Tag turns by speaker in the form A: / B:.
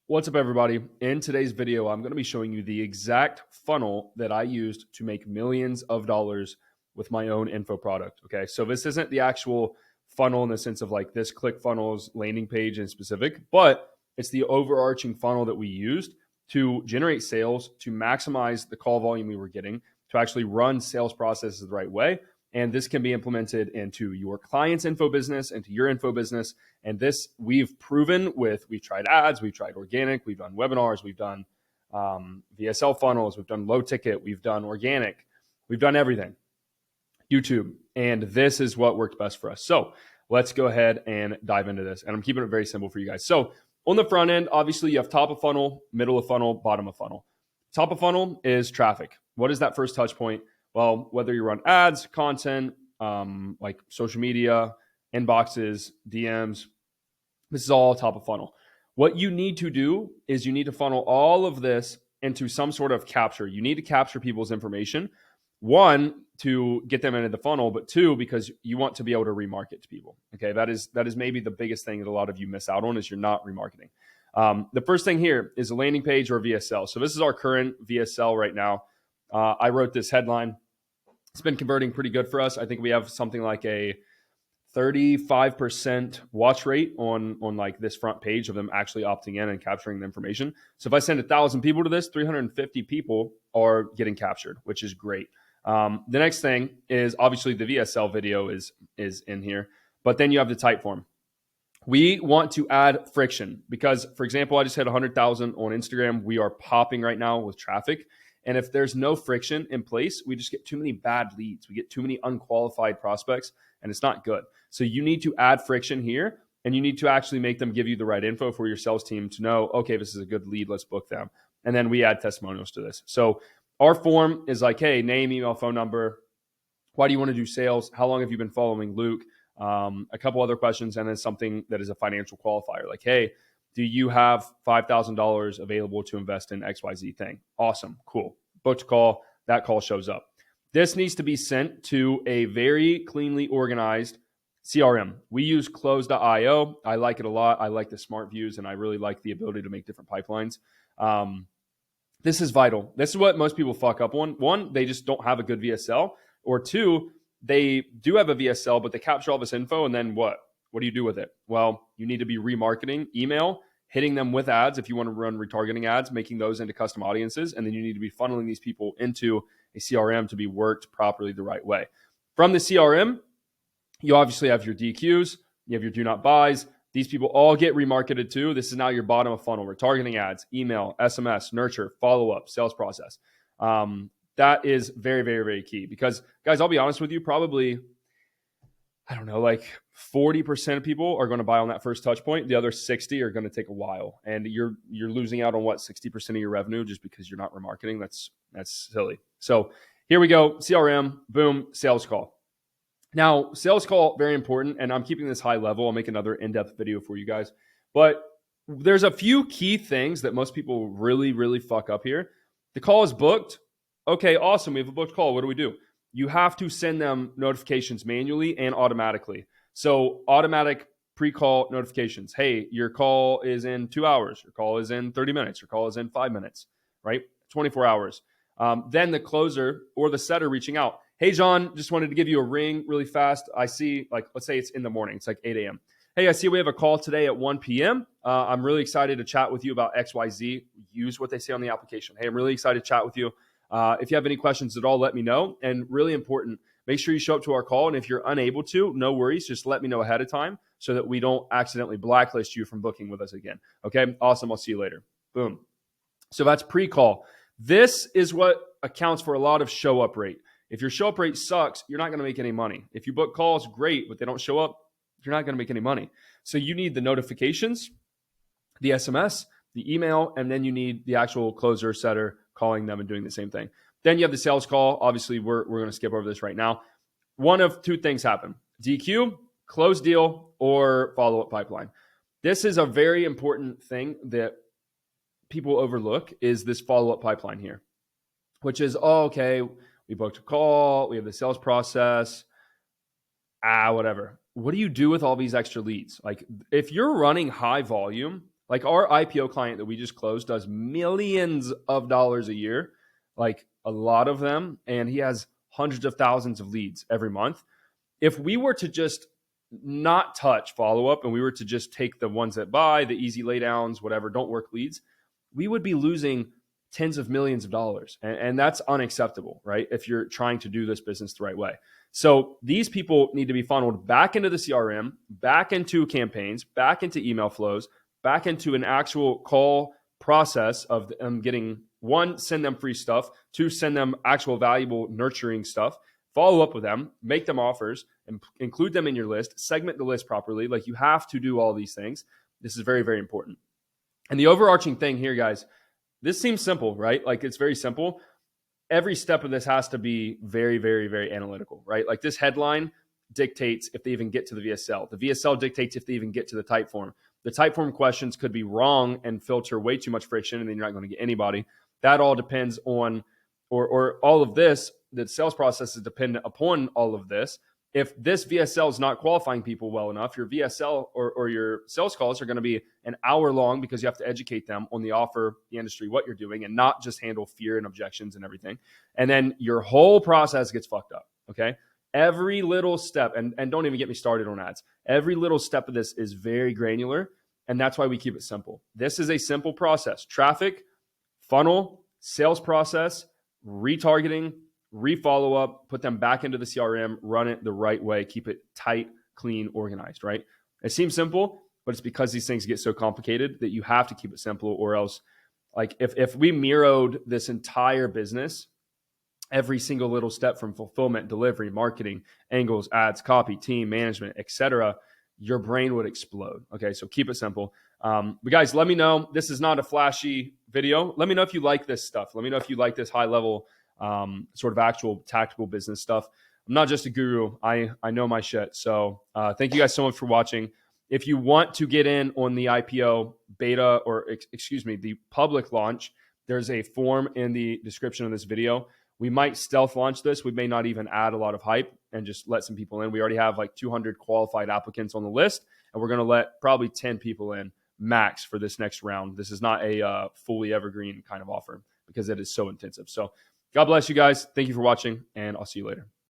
A: What's up, everybody? In today's video, I'm going to be showing you the exact funnel that I used to make millions of dollars with my own info product. Okay, so this isn't the actual funnel in the sense of like this ClickFunnels landing page in specific, but it's the overarching funnel that we used to generate sales, to maximize the call volume we were getting, to actually run sales processes the right way. And this can be implemented into your client's info business, into your info business. And this we've proven we've tried ads, we've tried organic, we've done webinars, we've done VSL funnels, we've done low ticket, we've done organic, we've done everything, YouTube. And this is what worked best for us. So let's go ahead and dive into this. And I'm keeping it very simple for you guys. So on the front end, obviously you have top of funnel, middle of funnel, bottom of funnel. Top of funnel is traffic. What is that first touch point? Well, whether you run ads, content, like social media, inboxes, DMs, this is all top of funnel. What you need to do is you need to funnel all of this into some sort of capture. You need to capture people's information. One, to get them into the funnel, but two, because you want to be able to remarket to people. Okay, that is maybe the biggest thing that a lot of you miss out on is you're not remarketing. The first thing here is a landing page or a VSL. So this is our current VSL right now. I wrote this headline. It's been converting pretty good for us. I think we have something like a 35% watch rate on like this front page of them actually opting in and capturing the information. So if I send 1,000 people to this, 350 people are getting captured, which is great. The next thing is obviously the VSL video is in here, but then you have the type form. We want to add friction because, for example, I just hit 100,000 on Instagram. We are popping right now with traffic. And if there's no friction in place, we just get too many bad leads. We get too many unqualified prospects, and it's not good. So you need to add friction here, and you need to actually make them give you the right info for your sales team to know, okay, this is a good lead, let's book them. And then we add testimonials to this. So our form is like, hey, name, email, phone number. Why do you want to do sales? How long have you been following Luke? A couple other questions, and then something that is a financial qualifier. Like, hey, do you have $5,000 available to invest in XYZ thing? Awesome. Cool. Booked a call. That call shows up. This needs to be sent to a very cleanly organized CRM. We use close.io. I like it a lot. I like the smart views, and I really like the ability to make different pipelines. This is vital. This is what most people fuck up on. One, they just don't have a good VSL. Or two, they do have a VSL, but they capture all this info, and then what? What do you do with it? Well, you need to be remarketing email, hitting them with ads if you want to run retargeting ads, making those into custom audiences, and then you need to be funneling these people into a CRM to be worked properly the right way. From the CRM, you obviously have your DQs, you have your do not buys. These people all get remarketed too. This is now your bottom of funnel, retargeting ads, email, SMS, nurture, follow-up, sales process. That is very, very, very key because, guys, I'll be honest with you, probably I don't know, like 40% of people are going to buy on that first touch point. The other 60 are going to take a while. And you're losing out on what, 60% of your revenue just because you're not remarketing. That's silly. So here we go. CRM, boom, sales call. Now, sales call, very important. And I'm keeping this high level. I'll make another in-depth video for you guys. But there's a few key things that most people really, really fuck up here. The call is booked. Okay, awesome. We have a booked call. What do? You have to send them notifications manually and automatically. So automatic pre-call notifications. Hey, your call is in 2 hours. Your call is in 30 minutes. Your call is in 5 minutes, right? 24 hours. Then the closer or the setter reaching out. Hey, John, just wanted to give you a ring really fast. I see, like, let's say it's in the morning. It's like 8 a.m. Hey, I see we have a call today at 1 p.m. I'm really excited to chat with you about XYZ. Use what they say on the application. Hey, I'm really excited to chat with you. If you have any questions at all, let me know. And really important, make sure you show up to our call. And if you're unable to, no worries. Just let me know ahead of time so that we don't accidentally blacklist you from booking with us again. Okay, awesome. I'll see you later. Boom. So that's pre-call. This is what accounts for a lot of show up rate. If your show up rate sucks, you're not going to make any money. If you book calls, great, but they don't show up, you're not going to make any money. So you need the notifications, the SMS, the email, and then you need the actual closer setter calling them and doing the same thing. Then you have the sales call. Obviously, we're going to skip over this right now. One of two things happen: DQ, close deal, or follow-up pipeline. This is a very important thing that people overlook is this follow-up pipeline here, which is, oh, okay, we booked a call, we have the sales process, whatever. What do you do with all these extra leads? Like if you're running high volume Like our IPO client that we just closed does millions of dollars a year, like a lot of them, and he has hundreds of thousands of leads every month. If we were to just not touch follow up and we were to just take the ones that buy, the easy laydowns, whatever, don't work leads, we would be losing tens of millions of dollars. And that's unacceptable, right? If you're trying to do this business the right way. So these people need to be funneled back into the CRM, back into campaigns, back into email flows, back into an actual call process of them getting, one, send them free stuff, two, send them actual valuable nurturing stuff, follow up with them, make them offers, and include them in your list, segment the list properly. Like you have to do all these things. This is very, very important. And the overarching thing here, guys, this seems simple, right? Like it's very simple. Every step of this has to be very, very, very analytical, right? Like this headline dictates if they even get to the VSL. The VSL dictates if they even get to the type form. The type form questions could be wrong and filter way too much friction, and then you're not going to get anybody. That all depends on, or all of this, the sales process is dependent upon all of this. If this VSL is not qualifying people well enough, your VSL or your sales calls are going to be an hour long because you have to educate them on the offer, the industry, what you're doing, and not just handle fear and objections and everything. And then your whole process gets fucked up, okay? Every little step, and don't even get me started on ads. Every little step of this is very granular, and that's why we keep it simple. This is a simple process. Traffic, funnel, sales process, retargeting, re-follow up, put them back into the CRM, run it the right way, keep it tight, clean, organized, right? It seems simple, but it's because these things get so complicated that you have to keep it simple, or else, like if we mirrored this entire business, every single little step from fulfillment, delivery, marketing, angles, ads, copy, team, management, etc., your brain would explode. Okay, so keep it simple. But guys, let me know. This is not a flashy video. Let me know if you like this stuff. Let me know if you like this high level sort of actual tactical business stuff. I'm not just a guru. I know my shit. So thank you guys so much for watching. If you want to get in on the IPO beta, or the public launch, there's a form in the description of this video. We might stealth launch this. We may not even add a lot of hype and just let some people in. We already have like 200 qualified applicants on the list, and we're going to let probably 10 people in max for this next round. This is not a fully evergreen kind of offer because it is so intensive. So God bless you guys. Thank you for watching, and I'll see you later.